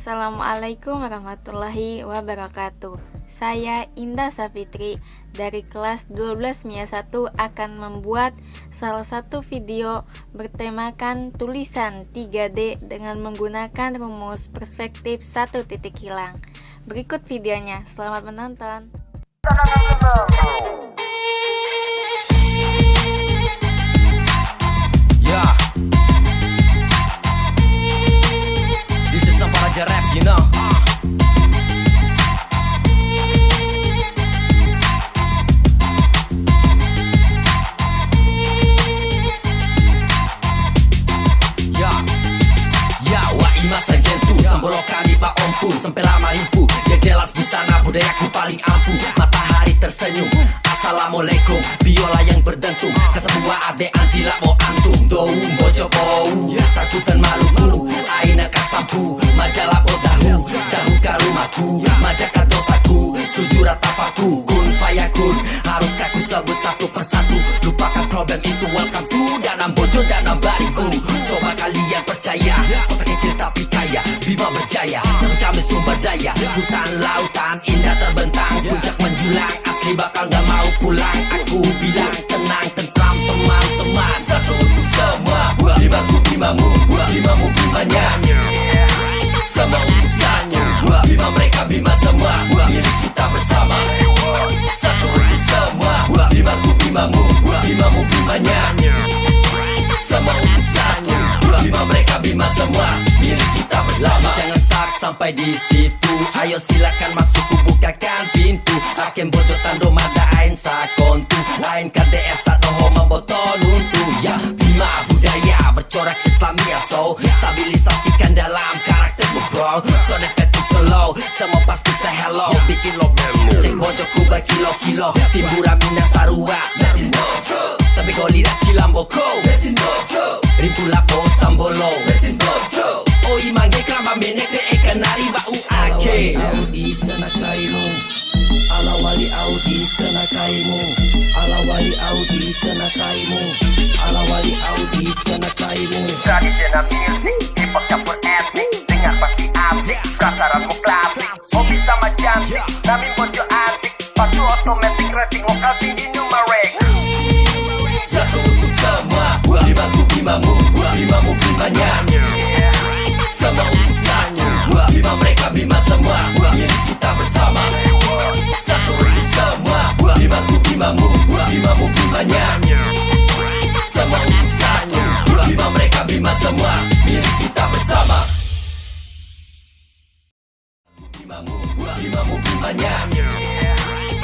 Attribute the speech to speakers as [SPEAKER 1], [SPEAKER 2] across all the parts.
[SPEAKER 1] Assalamualaikum warahmatullahi wabarakatuh. Saya Indah Safitri dari kelas 12 MIA 1 akan membuat salah satu video bertemakan tulisan 3D dengan menggunakan rumus perspektif satu titik hilang. Berikut videonya, selamat menonton.
[SPEAKER 2] Yeah, this is some Raja rap, you know. Masa gentu, sembolo kami pak ompu sampai lama rimpu. Ya jelas busana budayaku paling ampuh. Matahari tersenyum, assalamualaikum. Biola yang berdentum, kesebuah ade antila mo antum. Doum bojo bau, takutan maluku. Aina kasampu, majalah bodahu. Dahu karumaku, majaka dosaku. Sujura tapaku, kun fayakun. Haruskah ku sebut satu persatu? Lupakan problem itu, welcome to Danam Bojo, Danam Bariku. Coba kalian percaya, kota kecil tapi kaya, Bima berjaya, sampai kami sumber daya. Hutan lautan indah terbentang, puncak menjulang, asli bakal gak mau pulang. Aku bilang tenang, tentram teman-teman. Satu untuk semua, buat bimaku bimamu, buat bimamu bimanya. Semua untuk sanya, buat bima mereka bima semua, buat milik kita bersama. Satu untuk semua, buat bimaku bimamu, buat bimamu bimanya. Semua untuk sanya, buat bima mereka bima semua, milik kita bersama. Jangan stuck sampai di situ, ayo silakan masuk, ku bukakan pintu. Aken bojo tando madain sakontu, lain KDS atau membotol untu. Ya bima budaya bercorak Islamia, so stabilisasikan dalam karaktermu bro. So defetin slow, semua pasti say hello. Bikin lo memo, cek bojoku berkilo-kilo. Timbura mina sarua, betin dojo. Tapi kau lihat cilamboko, betin dojo. Rimpu lapo sambolo, betin dojo. Oh imange krama menek de ekanari ba uake. Audi sana kaimu, ala wali Audi sana kaimu, ala wali Audi sana kaimu, ala wali Audi sana kaimu.
[SPEAKER 3] Tradisional music, hip hop campur etnik, dengar pasti asik, prasaranmu klasik, hobi sama cantik, nami bojo asik, patu otomatis rating lokal tinggi numeric.
[SPEAKER 2] Satu untuk semua, buat bimaku bimamu, buat bimamu bimanya. Semua untuk sanya, buat bima mereka bima semua, buat milik kita bersama. Satu untuk semua, buat bimaku bimamu, buat bimamu bimanya. Semua untuk sanya, buat bima mereka bima semua, milik kita bersama. Bimamu, buat bimamu bimanya.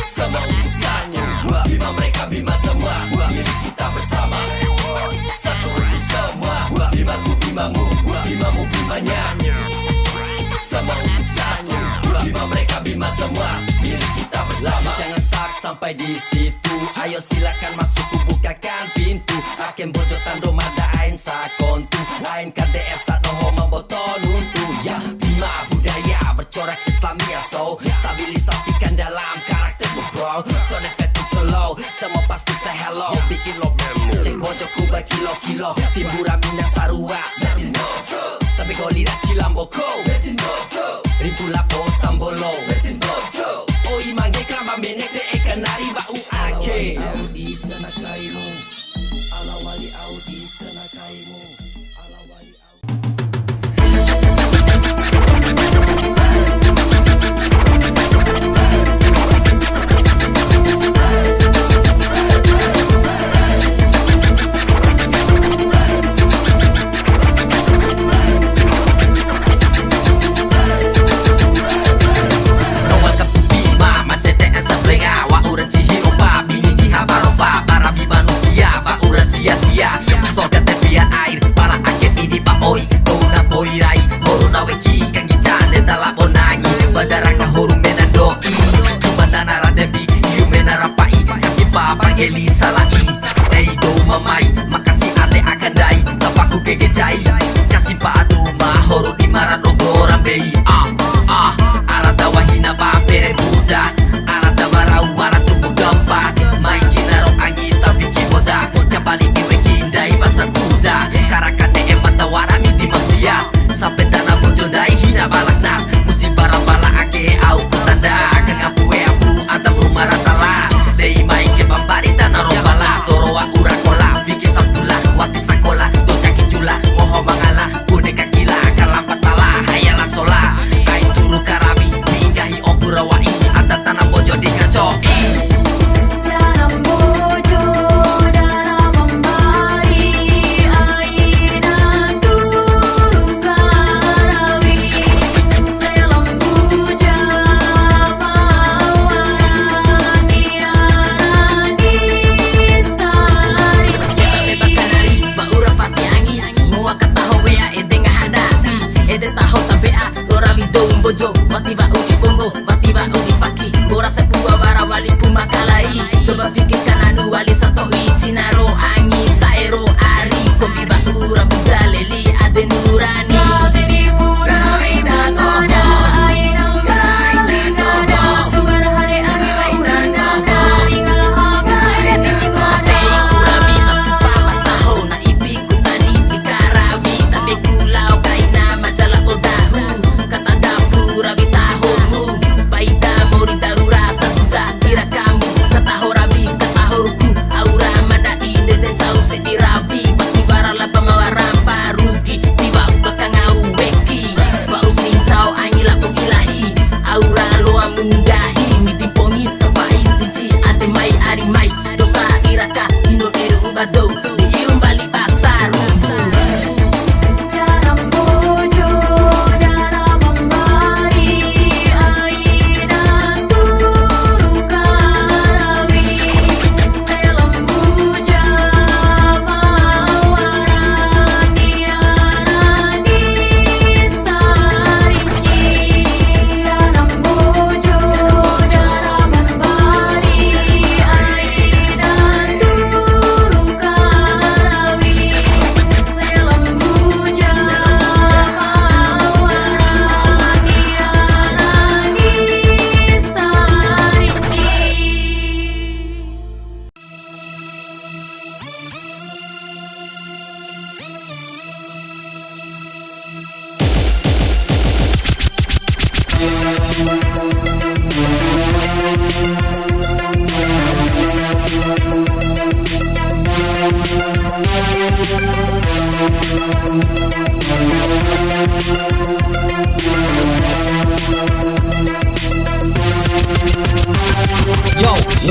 [SPEAKER 2] Semua untuk sanya, buat bima mereka bima semua, buat milik kita bersama. Satu untuk semua, buat bimaku bimamu, buat bimamu bimanya. Semua untuk sanya, buat bima mereka bima semua, milik kita bersama. Jangan stuck sampai di situ, ayo silakan masuk, ku bukakan pintu. Aken bojo tando madain sakontu, lain KDS atau membotol untu. Ya bima budaya bercorak Islamia, so stabilisasikan dalam karaktermu bro. So defetin slow, semua pasti say hello. Bikin lo memo, cek bojoku berkilo-kilo. Timbura mina sarua, betin dojo. Tapi kau lihat cilamboko, betin dojo. Rimpu lapo sambolo, betin dojo. Oh imange krama menek de ekanari ba uake. Audi sana kaimu, ala wali Audi sana kaimu, ala wali Audi.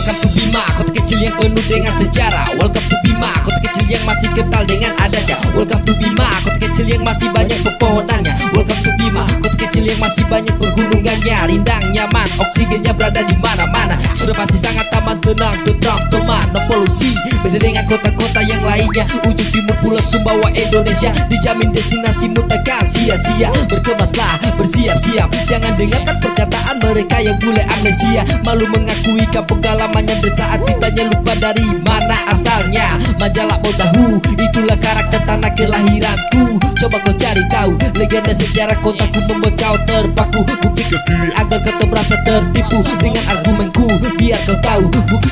[SPEAKER 2] Welcome to Bima, kota kecil yang penuh dengan sejarah. Welcome to Bima, kota kecil yang masih kental dengan adanya. Welcome to Bima, kota kecil yang masih banyak pepohonannya. Welcome to Bima, kota kecil yang masih banyak pegunungannya. Rindang, nyaman, oksigennya berada di mana-mana. Sudah pasti sangat aman, tenang, tetap teman, no polusi. Beda dengan kota-kota yang lainnya. Ujung timur Pulau Sumbawa Indonesia, dijamin destinasimu takkan sia-sia. Berkemaslah, bersiap-siap, jangan dengarkan perkataan mereka yang mulai amnesia. Malu mengakui kampung halamannya, dan saat ditanya lupa dari mana asalnya. Majalah mau tahu, itulah karakter tanah kelahiranku. Coba kau cari tahu, legenda sejarah kotaku membuat kau terpaku. Buktikan sendiri agar kau merasa tertipu dengan argumenku, biar kau tahu bukti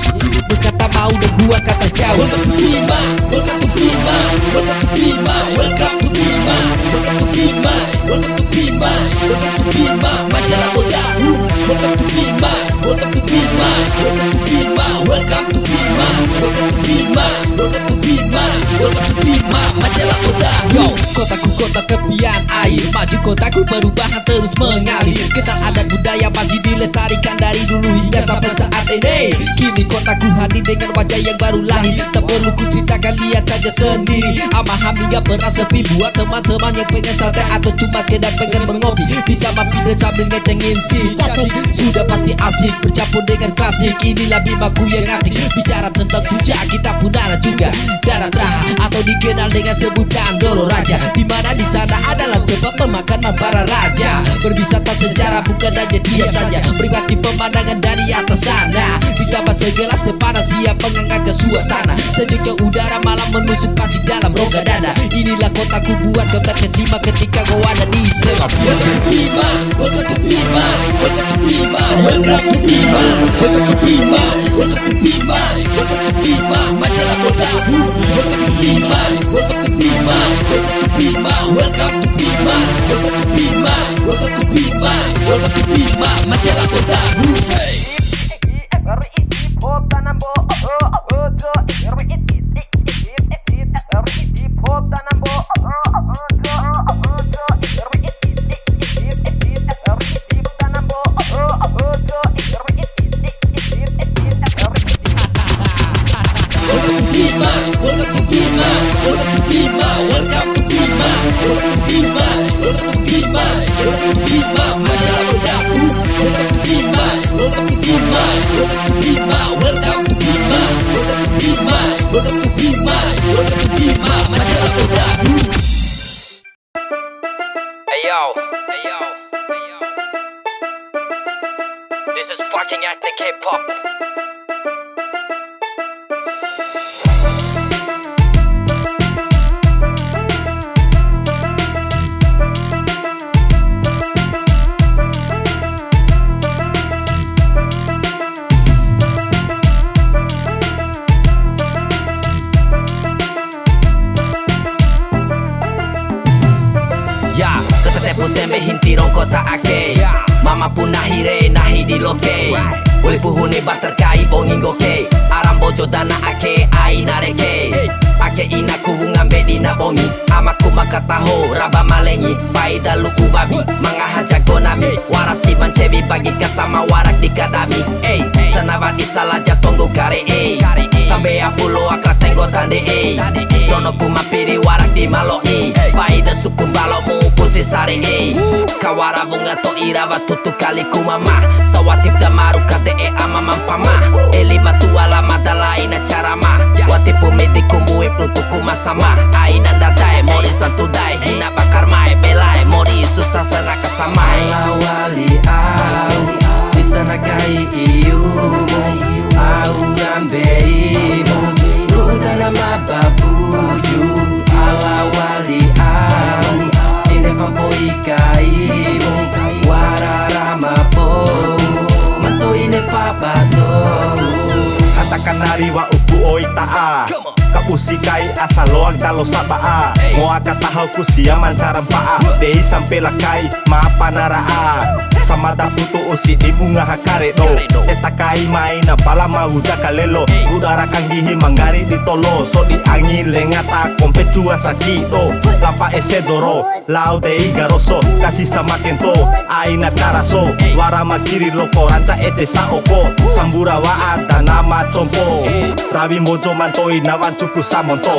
[SPEAKER 2] berkata mau dan buat kata jauh. Welcome to Bima, welcome to Bima, welcome to Bima, welcome to Bima, welcome to Bima, welcome to Bima, welcome to Bima, majalah mau tahu. Welcome to Bima, welcome to Bima, welcome to Bima, welcome to Bima, welcome to Bima, welcome to Bima, welcome to Bima, majalah mau tahu. Kotaku kota tepian air, maju kotaku perubahan terus mengalir. Kental adat budaya masih dilestarikan dari dulu hingga sampai saat ini. Kini kotaku hadir dengan wajah yang baru lahir. Tak perlu ku ceritakan, lihat saja sendiri. Amaham hingga beras sepi buat teman-teman yang pengen santai atau cuma sekedar pengen mengopi. Bisa mampir dan sambil ngecengin si Jadi sudah pasti asik bercampur dengan klasik. Inilah Bimaku yang asik. Bicara tentang puncak, kita pun ada juga Darata atau dikenal dengan sebutan Doro Raja, dimana di sana adalah tempat pemakaman para raja. Berwisata sejarah bukan hanya diam saja, menikmati pemandangan dari atas sana. Ditambah segelas teh panas siap menghangatkan suasana. Sejuknya udara malam menusuk pasti dalam rongga dada. Inilah kotaku buat kau terkesima ketika kau ada di sana. Welcome to Bima, welcome to Bima, welcome to Bima, welcome to Bima, welcome to Bima, welcome to Bima, welcome to Bima, majalah mau tahu. Welcome to Bima, welcome to Bima, welcome to Bima, welcome to Bima, welcome to Bima, welcome to Bima, welcome to Bima, majalah mau tahu.
[SPEAKER 3] This is fucking ethnic hip-hop.
[SPEAKER 2] Tembe hintirong kota ake Mama pun nahire nahi di loke Wali puhuni bater kai bonging goke Aram bojo dana ake ai nareke Ake ina kubu ngambe di nabongi Amaku makataho raba malengi Pai dalu ubabi Mangaha jago nami Warasi mancebi bagi kasama warak di kadami Sanabat isalaja tonggo kare Sampai apulo akra tenggo tande Nono pumapiri warak di maloi Pai da supum balomu pusi sari Kawara bunga to irawa tutu kali kumama Sawatip damaru kate ama mampama Elima tua lama dalaina carama Watipu midi kumbue plutuku masama Ainan dadae mori santu dae Hina bakar mae belae mori susah sana kasamai
[SPEAKER 4] Awali au Disana kai iumu Au gambeimu Ruda nama babuju Alawali au Inefampo ikaimu Wararama pomu Manto inefabato
[SPEAKER 3] Katakan nari wa upu oitaa
[SPEAKER 5] Kapusikai asaloag dalo sa baa Mo akatahaw ko siya man karampaa Dei sampai lakai maapanaraan Sama daputo o si ibu nga hakare do Etakai mai na pala mauda kalelo Udara kang gihi mangari di tolo So di angin lengata kompetsua sakito Lampa ese doro Lao dei garoso Kasi sama kento Ai na karaso Wara magiri loko ranca ece sa oko Sambura wa ada nama compo Rawi mojo mantoi nawan cuku samonto